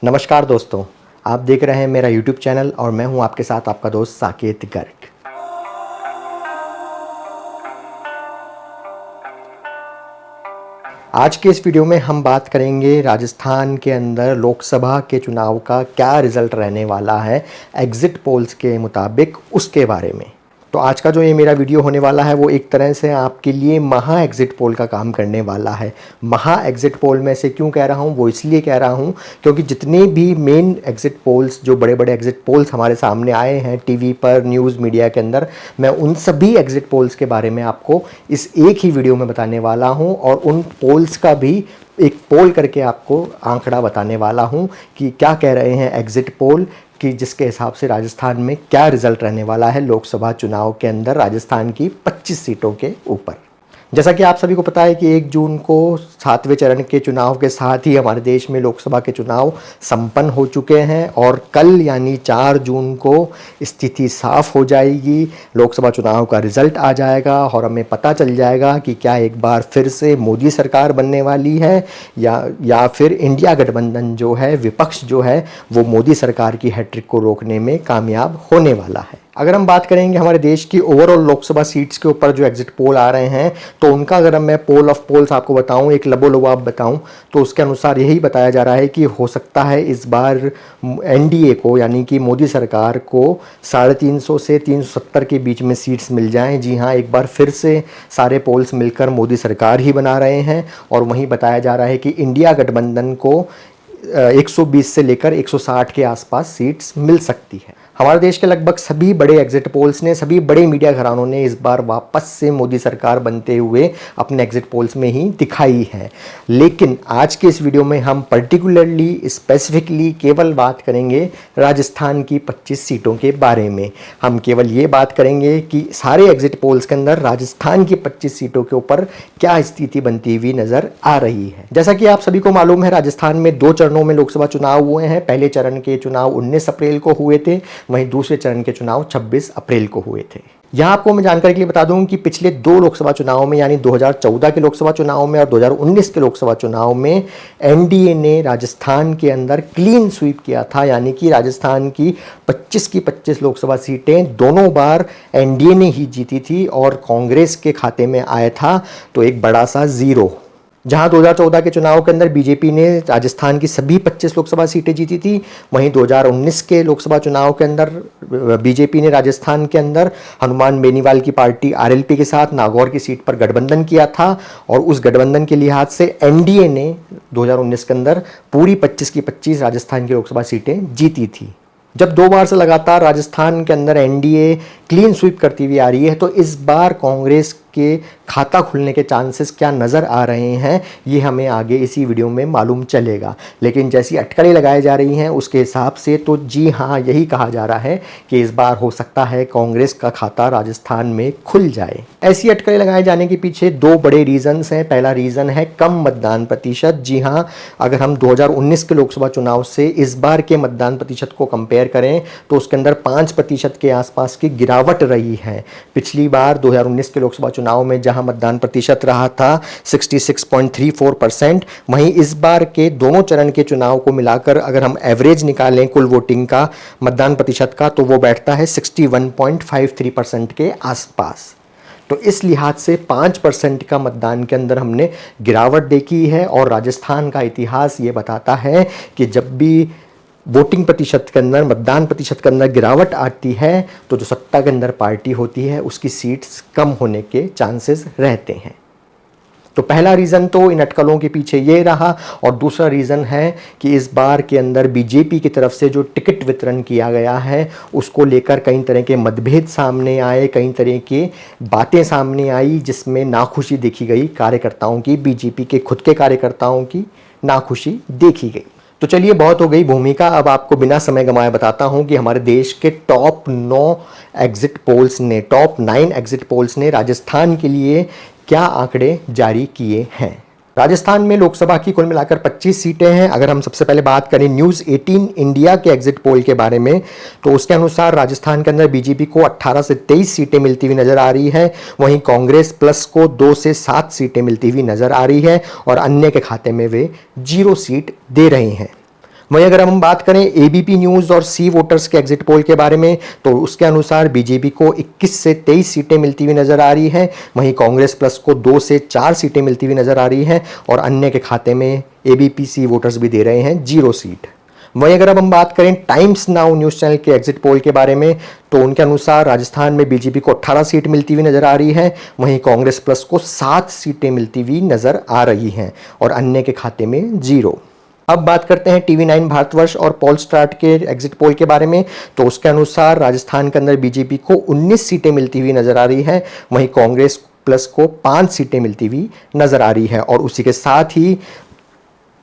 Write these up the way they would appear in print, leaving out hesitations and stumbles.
नमस्कार दोस्तों, आप देख रहे हैं मेरा यूट्यूब चैनल और मैं हूं आपके साथ आपका दोस्त साकेत गर्ग। आज के इस वीडियो में हम बात करेंगे राजस्थान के अंदर लोकसभा के चुनाव का क्या रिज़ल्ट रहने वाला है एग्ज़िट पोल्स के मुताबिक, उसके बारे में। तो आज का जो ये मेरा वीडियो होने वाला है वो एक तरह से आपके लिए महा एग्ज़िट पोल का काम करने वाला है। महा एग्ज़िट पोल में से क्यों कह रहा हूँ, वो इसलिए कह रहा हूँ क्योंकि जितने भी मेन एग्ज़िट पोल्स, जो बड़े बड़े एग्ज़िट पोल्स हमारे सामने आए हैं टीवी पर, न्यूज़ मीडिया के अंदर, मैं उन सभी एग्ज़िट पोल्स के बारे में आपको इस एक ही वीडियो में बताने वाला हूँ और उन पोल्स का भी एक पोल करके आपको आंकड़ा बताने वाला हूँ कि क्या कह रहे हैं एग्ज़िट पोल, कि जिसके हिसाब से राजस्थान में क्या रिज़ल्ट रहने वाला है लोकसभा चुनाव के अंदर राजस्थान की 25 सीटों के ऊपर। जैसा कि आप सभी को पता है कि 1 जून को 7वें चरण के चुनाव के साथ ही हमारे देश में लोकसभा के चुनाव संपन्न हो चुके हैं और कल यानी 4 जून को स्थिति साफ हो जाएगी, लोकसभा चुनाव का रिज़ल्ट आ जाएगा और हमें पता चल जाएगा कि क्या एक बार फिर से मोदी सरकार बनने वाली है या फिर इंडिया गठबंधन जो है, विपक्ष जो है, वो मोदी सरकार की हैट्रिक को रोकने में कामयाब होने वाला है। अगर हम बात करेंगे हमारे देश की ओवरऑल लोकसभा सीट्स के ऊपर जो एग्जिट पोल आ रहे हैं, तो उनका अगर मैं पोल ऑफ पोल्स आपको बताऊं, एक लबोलबाब बताऊं, तो उसके अनुसार यही बताया जा रहा है कि हो सकता है इस बार एनडीए को, यानी कि मोदी सरकार को 350 से 370 के बीच में सीट्स मिल जाएं। जी हाँ, एक बार फिर से सारे पोल्स मिलकर मोदी सरकार ही बना रहे हैं और वहीं बताया जा रहा है कि इंडिया गठबंधन को 120 से लेकर 160 के आसपास सीट्स मिल सकती है। हमारे देश के लगभग सभी बड़े एग्जिट पोल्स ने, सभी बड़े मीडिया घरानों ने इस बार वापस से मोदी सरकार बनते हुए अपने एग्जिट पोल्स में ही दिखाई है। लेकिन आज के इस वीडियो में हम पर्टिकुलरली, स्पेसिफिकली केवल बात करेंगे राजस्थान की 25 सीटों के बारे में। हम केवल ये बात करेंगे कि सारे एग्जिट पोल्स के अंदर राजस्थान की 25 सीटों के ऊपर क्या स्थिति बनती हुई नजर आ रही है। जैसा कि आप सभी को मालूम है, राजस्थान में 2 चरणों में लोकसभा चुनाव हुए हैं। पहले चरण के चुनाव 19 अप्रैल को हुए थे, वहीं दूसरे चरण के चुनाव 26 अप्रैल को हुए थे। यहां आपको मैं जानकारी के लिए बता दूं कि पिछले 2 लोकसभा चुनावों में, यानी 2014 के लोकसभा चुनाव में और 2019 के लोकसभा चुनाव में, एनडीए ने राजस्थान के अंदर क्लीन स्वीप किया था, यानी कि राजस्थान की 25 की 25 लोकसभा सीटें दोनों बार एनडीए ने ही जीती थी और कांग्रेस के खाते में आया था तो एक बड़ा सा जीरो। जहां 2014 के चुनाव के अंदर बीजेपी ने राजस्थान की सभी 25 लोकसभा सीटें जीती थी, वहीं 2019 के लोकसभा चुनाव के अंदर बीजेपी ने राजस्थान के अंदर हनुमान बेनीवाल की पार्टी आरएलपी के साथ नागौर की सीट पर गठबंधन किया था और उस गठबंधन के लिहाज से एनडीए ने 2019 के अंदर पूरी 25 की 25 राजस्थान की लोकसभा सीटें जीती थी। जब 2 बार से लगातार राजस्थान के अंदर एनडीए क्लीन स्वीप करती हुई आ रही है, तो इस बार कांग्रेस के खाता खुलने के चांसेस क्या नज़र आ रहे हैं, ये हमें आगे इसी वीडियो में मालूम चलेगा। लेकिन जैसी अटकलें लगाई जा रही हैं उसके हिसाब से तो जी हाँ, यही कहा जा रहा है कि इस बार हो सकता है कांग्रेस का खाता राजस्थान में खुल जाए। ऐसी अटकलें लगाए जाने के पीछे 2 बड़े रीजंस हैं। पहला रीज़न है कम मतदान प्रतिशत। जी हाँ, अगर हम 2019 के लोकसभा चुनाव से इस बार के मतदान प्रतिशत को कंपेयर करें तो उसके अंदर 5% के आसपास की गिरावट रही है। पिछली बार 2019 के लोकसभा चुनाव में जहां मतदान प्रतिशत रहा था 66.34%, वहीं इस बार के दोनों चरण के चुनाव को मिलाकर अगर हम एवरेज निकालें कुल वोटिंग का, मतदान प्रतिशत का, तो वो बैठता है 61.53% के आसपास। तो इस लिहाज से 5% का मतदान के अंदर हमने गिरावट देखी है और राजस्थान का इतिहास ये बताता है कि जब भी वोटिंग प्रतिशत के अंदर, मतदान प्रतिशत के अंदर गिरावट आती है तो जो सत्ता के अंदर पार्टी होती है उसकी सीट्स कम होने के चांसेस रहते हैं। तो पहला रीज़न तो इन अटकलों के पीछे ये रहा और दूसरा रीज़न है कि इस बार के अंदर बीजेपी की तरफ से जो टिकट वितरण किया गया है उसको लेकर कई तरह के मतभेद सामने आए, कई तरह की बातें सामने आई जिसमें नाखुशी देखी गई कार्यकर्ताओं की, बीजेपी के खुद के कार्यकर्ताओं की नाखुशी देखी गई। तो चलिए, बहुत हो गई भूमिका, अब आपको बिना समय गंवाए बताता हूं कि हमारे देश के टॉप 9 एग्जिट पोल्स ने राजस्थान के लिए क्या आंकड़े जारी किए हैं। राजस्थान में लोकसभा की कुल मिलाकर 25 सीटें हैं। अगर हम सबसे पहले बात करें न्यूज़ 18 इंडिया के एग्जिट पोल के बारे में, तो उसके अनुसार राजस्थान के अंदर बीजेपी को 18 से 23 सीटें मिलती हुई नजर आ रही है, वहीं कांग्रेस प्लस को 2 से 7 सीटें मिलती हुई नजर आ रही है और अन्य के खाते में वे 0 सीट दे रहे हैं। वहीं अगर हम बात करें एबीपी न्यूज़ और सी वोटर्स के एग्जिट पोल के बारे में, तो उसके अनुसार बीजेपी को 21 से 23 सीटें मिलती हुई नजर आ रही हैं। वहीं कांग्रेस प्लस को 2 से 4 सीटें मिलती हुई नजर आ रही हैं और अन्य के खाते में एबीपी सी वोटर्स भी दे रहे हैं 0 सीट। वहीं अगर अब हम बात करें टाइम्स नाउ न्यूज़ चैनल के एग्जिट पोल के बारे में, तो उनके अनुसार राजस्थान में बीजेपी को 18 सीट मिलती हुई नजर आ रही है। वहीं कांग्रेस प्लस को 7 सीटें मिलती हुई नजर आ रही हैं और अन्य के खाते में 0। अब बात करते हैं टीवी 9 भारतवर्ष और पोलस्टार्ट के एग्जिट पोल के बारे में, तो उसके अनुसार राजस्थान के अंदर बीजेपी को 19 सीटें मिलती हुई नजर आ रही है। वहीं कांग्रेस प्लस को 5 सीटें मिलती हुई नजर आ रही है और उसी के साथ ही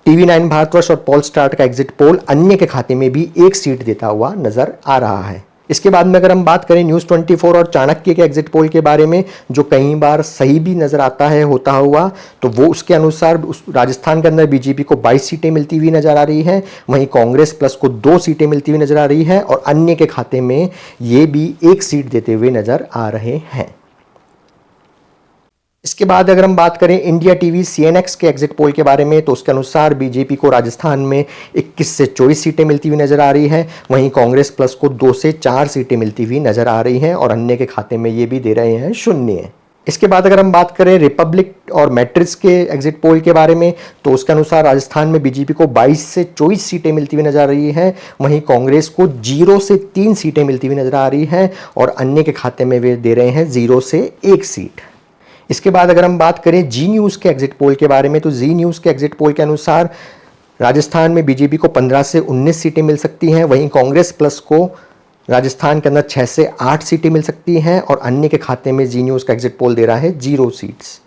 टीवी 9 भारतवर्ष और पोलस्टार्ट का एग्जिट पोल अन्य के खाते में भी 1 सीट देता हुआ नजर आ रहा है। इसके बाद में अगर हम बात करें न्यूज़ 24 और चाणक्य के एग्जिट पोल के बारे में, जो कई बार सही भी नजर आता है होता हुआ, तो वो उसके अनुसार राजस्थान के अंदर बीजेपी को 22 सीटें मिलती हुई नजर आ रही हैं। वहीं कांग्रेस प्लस को 2 सीटें मिलती हुई नजर आ रही है और अन्य के खाते में ये भी 1 सीट देते हुए नजर आ रहे हैं। इसके बाद अगर हम बात करें इंडिया टीवी सीएनएक्स के एग्जिट पोल के बारे में, तो उसके अनुसार बीजेपी को राजस्थान में 21 से 24 सीटें मिलती हुई नजर आ रही हैं। वहीं कांग्रेस प्लस को 2 से 4 सीटें मिलती हुई नजर आ रही हैं और अन्य के खाते में ये भी दे रहे हैं 0। इसके बाद अगर हम बात करें रिपब्लिक और मैट्रिक्स के एग्जिट पोल के बारे में, तो उसके अनुसार राजस्थान में बीजेपी को 22 से 24 सीटें मिलती हुई नजर आ रही हैं। वहीं कांग्रेस को 0 से 3 सीटें मिलती हुई नजर आ रही हैं और अन्य के खाते में वे दे रहे हैं 0 से 1 सीट। इसके बाद अगर हम बात करें जी न्यूज़ के एग्जिट पोल के बारे में, तो जी न्यूज़ के एग्जिट पोल के अनुसार राजस्थान में बीजेपी को 15 से 19 सीटें मिल सकती हैं। वहीं कांग्रेस प्लस को राजस्थान के अंदर 6 से 8 सीटें मिल सकती हैं और अन्य के खाते में जी न्यूज़ का एग्जिट पोल दे रहा है 0 सीट्स।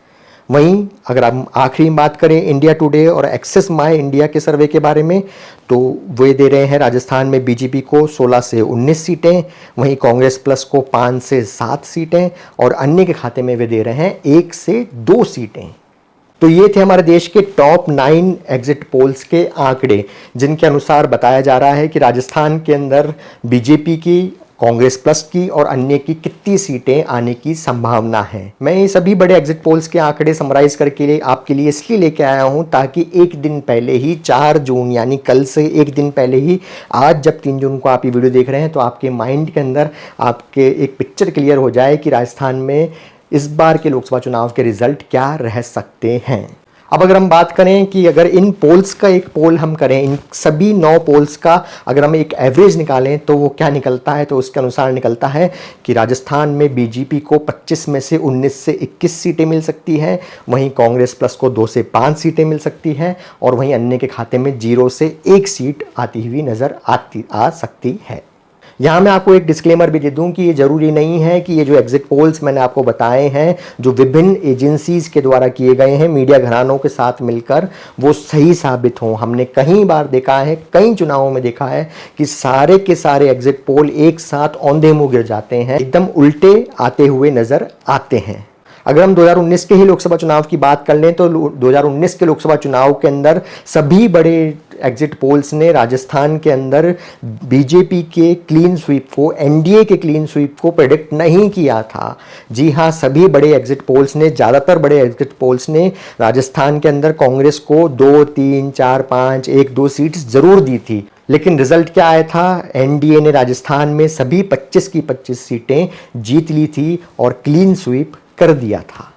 वहीं अगर हम आखिरी बात करें इंडिया टुडे और एक्सेस माय इंडिया के सर्वे के बारे में, तो वे दे रहे हैं राजस्थान में बीजेपी को 16 से 19 सीटें। वहीं कांग्रेस प्लस को 5 से 7 सीटें और अन्य के खाते में वे दे रहे हैं 1 से 2 सीटें। तो ये थे हमारे देश के टॉप 9 एग्जिट पोल्स के आंकड़े, जिनके अनुसार बताया जा रहा है कि राजस्थान के अंदर बीजेपी की, कांग्रेस प्लस की और अन्य की कितनी सीटें आने की संभावना है। मैं ये सभी बड़े एग्जिट पोल्स के आंकड़े समराइज करके आपके लिए इसलिए लेके आया हूं ताकि एक दिन पहले ही 4 जून यानी कल से एक दिन पहले ही, आज जब 3 जून को आप ये वीडियो देख रहे हैं, तो आपके माइंड के अंदर आपके एक पिक्चर क्लियर हो जाए कि राजस्थान में इस बार के लोकसभा चुनाव के रिजल्ट क्या रह सकते हैं। अब अगर हम बात करें कि अगर इन पोल्स का एक पोल हम करें, इन सभी 9 पोल्स का अगर हम एक एवरेज निकालें तो वो क्या निकलता है, तो उसके अनुसार निकलता है कि राजस्थान में बीजेपी को 25 में से 19 से 21 सीटें मिल सकती हैं। वहीं कांग्रेस प्लस को 2 से 5 सीटें मिल सकती हैं और वहीं अन्य के खाते में 0 से 1 सीट आती हुई नज़र आ सकती है। यहाँ मैं आपको एक डिस्क्लेमर भी दे दूं कि ये ज़रूरी नहीं है कि ये जो एग्जिट पोल्स मैंने आपको बताए हैं, जो विभिन्न एजेंसीज़ के द्वारा किए गए हैं मीडिया घरानों के साथ मिलकर, वो सही साबित हों। हमने कई बार देखा है, कई चुनावों में देखा है कि सारे के सारे एग्जिट पोल एक साथ औंधे मुँह गिर जाते हैं, एकदम उल्टे आते हुए नज़र आते हैं। अगर हम 2019 के ही लोकसभा चुनाव की बात कर लें, तो 2019 के लोकसभा चुनाव के अंदर सभी बड़े एग्जिट पोल्स ने राजस्थान के अंदर बीजेपी के क्लीन स्वीप को, एनडीए के क्लीन स्वीप को प्रेडिक्ट नहीं किया था। जी हाँ, सभी बड़े एग्जिट पोल्स ने, ज़्यादातर बड़े एग्जिट पोल्स ने राजस्थान के अंदर कांग्रेस को 2, 3, 4, 5, 1, 2 सीट्स ज़रूर दी थी। लेकिन रिजल्ट क्या आया था? एनडीए ने राजस्थान में सभी 25 की 25 सीटें जीत ली थी और क्लीन स्वीप कर दिया था।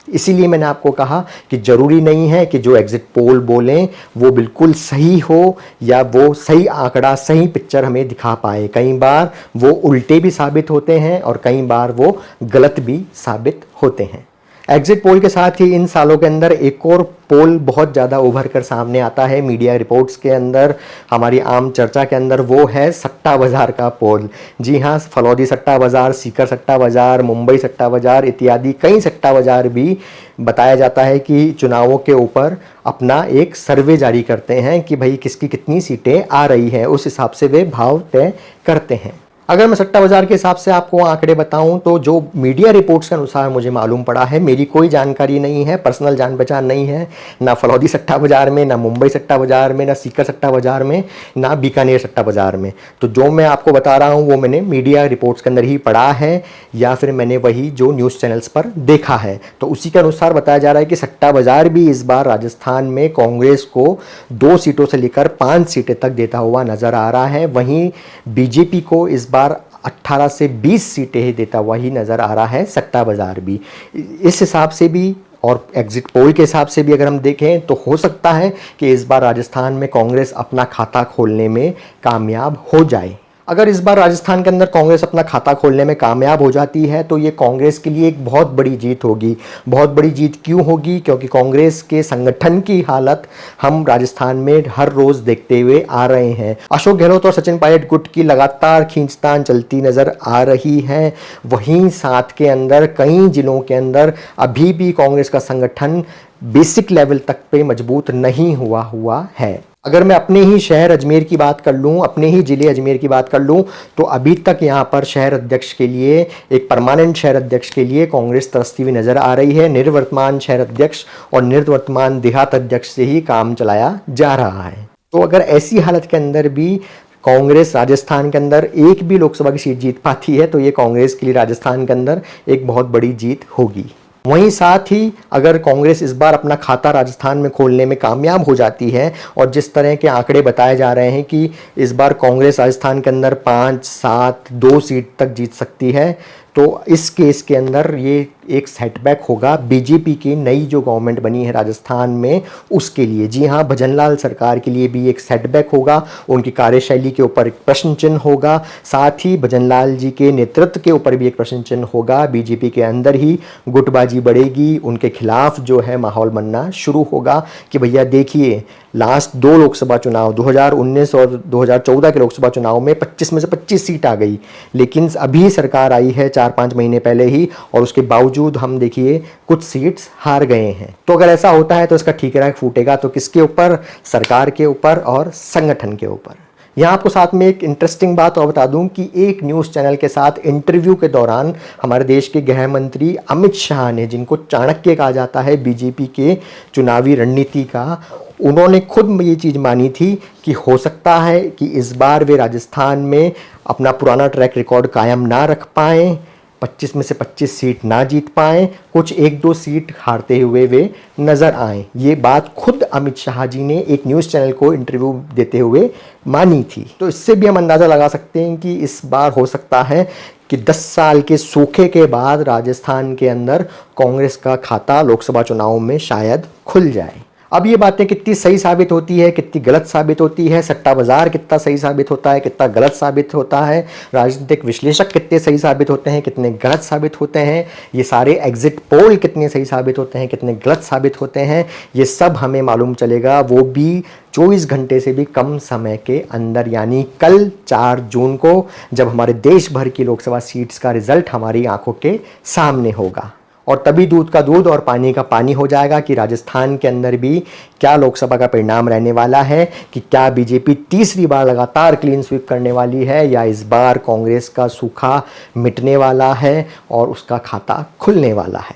इसीलिए मैंने आपको कहा कि ज़रूरी नहीं है कि जो एग्जिट पोल बोलें वो बिल्कुल सही हो या वो सही आंकड़ा, सही पिक्चर हमें दिखा पाए। कई बार वो उल्टे भी साबित होते हैं और कई बार वो गलत भी साबित होते हैं। एग्जिट पोल के साथ ही इन सालों के अंदर एक और पोल बहुत ज़्यादा उभर कर सामने आता है मीडिया रिपोर्ट्स के अंदर, हमारी आम चर्चा के अंदर, वो है सट्टा बाज़ार का पोल। जी हाँ, फलौदी सट्टा बाज़ार, सीकर सट्टा बाज़ार, मुंबई सट्टा बाज़ार इत्यादि कई सट्टा बाज़ार भी बताया जाता है कि चुनावों के ऊपर अपना एक सर्वे जारी करते हैं कि भाई किसकी कितनी सीटें आ रही हैं, उस हिसाब से वे भाव तय करते हैं। अगर मैं सट्टा बाजार के हिसाब से आपको आंकड़े बताऊं तो जो मीडिया रिपोर्ट्स के अनुसार मुझे मालूम पड़ा है, मेरी कोई जानकारी नहीं है, पर्सनल जान पहचान नहीं है, ना फलौदी सट्टा बाजार में, ना मुंबई सट्टा बाजार में, ना सीकर सट्टा बाजार में, ना बीकानेर सट्टा बाजार में। तो जो मैं आपको बता रहा हूं वो मैंने मीडिया रिपोर्ट्स के अंदर ही पढ़ा है या फिर मैंने वही जो न्यूज़ चैनल्स पर देखा है। तो उसी के अनुसार बताया जा रहा है कि सट्टा बाजार भी इस बार राजस्थान में कांग्रेस को 2 सीटों से लेकर 5 सीटें तक देता हुआ नजर आ रहा है। वहीं बीजेपी को इस बार 18 से 20 सीटें ही देता हुआ ही नजर आ रहा है सट्टा बाजार भी। इस हिसाब से भी और एग्जिट पोल के हिसाब से भी अगर हम देखें तो हो सकता है कि इस बार राजस्थान में कांग्रेस अपना खाता खोलने में कामयाब हो जाए। अगर इस बार राजस्थान के अंदर कांग्रेस अपना खाता खोलने में कामयाब हो जाती है तो ये कांग्रेस के लिए एक बहुत बड़ी जीत होगी। बहुत बड़ी जीत क्यों होगी? क्योंकि कांग्रेस के संगठन की हालत हम राजस्थान में हर रोज देखते हुए आ रहे हैं। अशोक गहलोत और सचिन पायलट गुट की लगातार खींचतान चलती नजर आ रही है। वहीं साथ के अंदर कई जिलों के अंदर अभी भी कांग्रेस का संगठन बेसिक लेवल तक पे मजबूत नहीं हुआ है। अगर मैं अपने ही शहर अजमेर की बात कर लूँ, अपने ही ज़िले अजमेर की बात कर लूँ, तो अभी तक यहाँ पर शहर अध्यक्ष के लिए, एक परमानेंट शहर अध्यक्ष के लिए कांग्रेस तरसती हुई नज़र आ रही है। निर्वर्तमान शहर अध्यक्ष और निर्वर्तमान देहात अध्यक्ष से ही काम चलाया जा रहा है। तो अगर ऐसी हालत के अंदर भी कांग्रेस राजस्थान के अंदर एक भी लोकसभा की सीट जीत पाती है तो ये कांग्रेस के लिए राजस्थान के अंदर एक बहुत बड़ी जीत होगी। वहीं साथ ही अगर कांग्रेस इस बार अपना खाता राजस्थान में खोलने में कामयाब हो जाती है और जिस तरह के आंकड़े बताए जा रहे हैं कि इस बार कांग्रेस राजस्थान के अंदर 5, 7, 2 सीट तक जीत सकती है, तो इस केस के अंदर ये एक सेटबैक होगा बीजेपी की नई जो गवर्नमेंट बनी है राजस्थान में उसके लिए। जी हाँ, भजनलाल सरकार के लिए भी एक सेटबैक होगा, उनकी कार्यशैली के ऊपर एक प्रश्न चिन्ह होगा, साथ ही भजनलाल जी के नेतृत्व के ऊपर भी एक प्रश्न चिन्ह होगा। बीजेपी के अंदर ही गुटबाजी बढ़ेगी, उनके खिलाफ जो है माहौल बनना शुरू होगा कि भैया देखिए लास्ट 2 लोकसभा चुनाव 2019 और 2014 के लोकसभा चुनाव में 25 में से 25 सीट आ गई, लेकिन अभी सरकार आई है 4-5 महीने पहले ही और उसके बावजूद हम देखिए कुछ सीट्स हार गए हैं। तो अगर ऐसा होता है तो इसका ठीकरा फूटेगा तो किसके ऊपर? सरकार के ऊपर और संगठन के ऊपर। यहाँ आपको साथ में एक इंटरेस्टिंग बात और बता दूं कि एक न्यूज़ चैनल के साथ इंटरव्यू के दौरान हमारे देश के गृह मंत्री अमित शाह ने, जिनको चाणक्य कहा जाता है बीजेपी के चुनावी रणनीति का, उन्होंने खुद ये चीज़ मानी थी कि हो सकता है कि इस बार वे राजस्थान में अपना पुराना ट्रैक रिकॉर्ड कायम ना रख पाएँ, 25 में से 25 सीट ना जीत पाएँ, कुछ 1-2 सीट हारते हुए वे नज़र आएँ। ये बात खुद अमित शाह जी ने एक न्यूज़ चैनल को इंटरव्यू देते हुए मानी थी। तो इससे भी हम अंदाज़ा लगा सकते हैं कि इस बार हो सकता है कि 10 साल के सूखे के बाद राजस्थान के अंदर कांग्रेस का खाता लोकसभा चुनाव में शायद खुल जाए। अब ये बातें कितनी सही साबित होती है, कितनी गलत साबित होती है, सट्टा बाजार कितना सही साबित होता है, कितना गलत साबित होता है, राजनीतिक विश्लेषक कितने सही साबित होते हैं, कितने गलत साबित होते हैं, ये सारे एग्जिट पोल कितने सही साबित होते हैं, कितने गलत साबित होते हैं, ये सब हमें मालूम चलेगा, वो भी 24 घंटे से भी कम समय के अंदर, यानी कल 4 जून को, जब हमारे देश भर की लोकसभा सीट्स का रिजल्ट हमारी आंखों के सामने होगा। और तभी दूध का दूध और पानी का पानी हो जाएगा कि राजस्थान के अंदर भी क्या लोकसभा का परिणाम रहने वाला है, कि क्या बीजेपी तीसरी बार लगातार क्लीन स्वीप करने वाली है या इस बार कांग्रेस का सूखा मिटने वाला है और उसका खाता खुलने वाला है।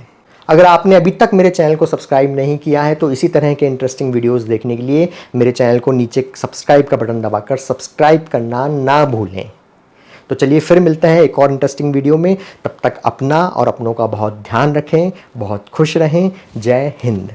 अगर आपने अभी तक मेरे चैनल को सब्सक्राइब नहीं किया है तो इसी तरह के इंटरेस्टिंग वीडियोस देखने के लिए मेरे चैनल को नीचे सब्सक्राइब का बटन दबाकर सब्सक्राइब करना ना भूलें। तो चलिए फिर मिलते हैं एक और इंटरेस्टिंग वीडियो में। तब तक अपना और अपनों का बहुत ध्यान रखें, बहुत खुश रहें। जय हिंद।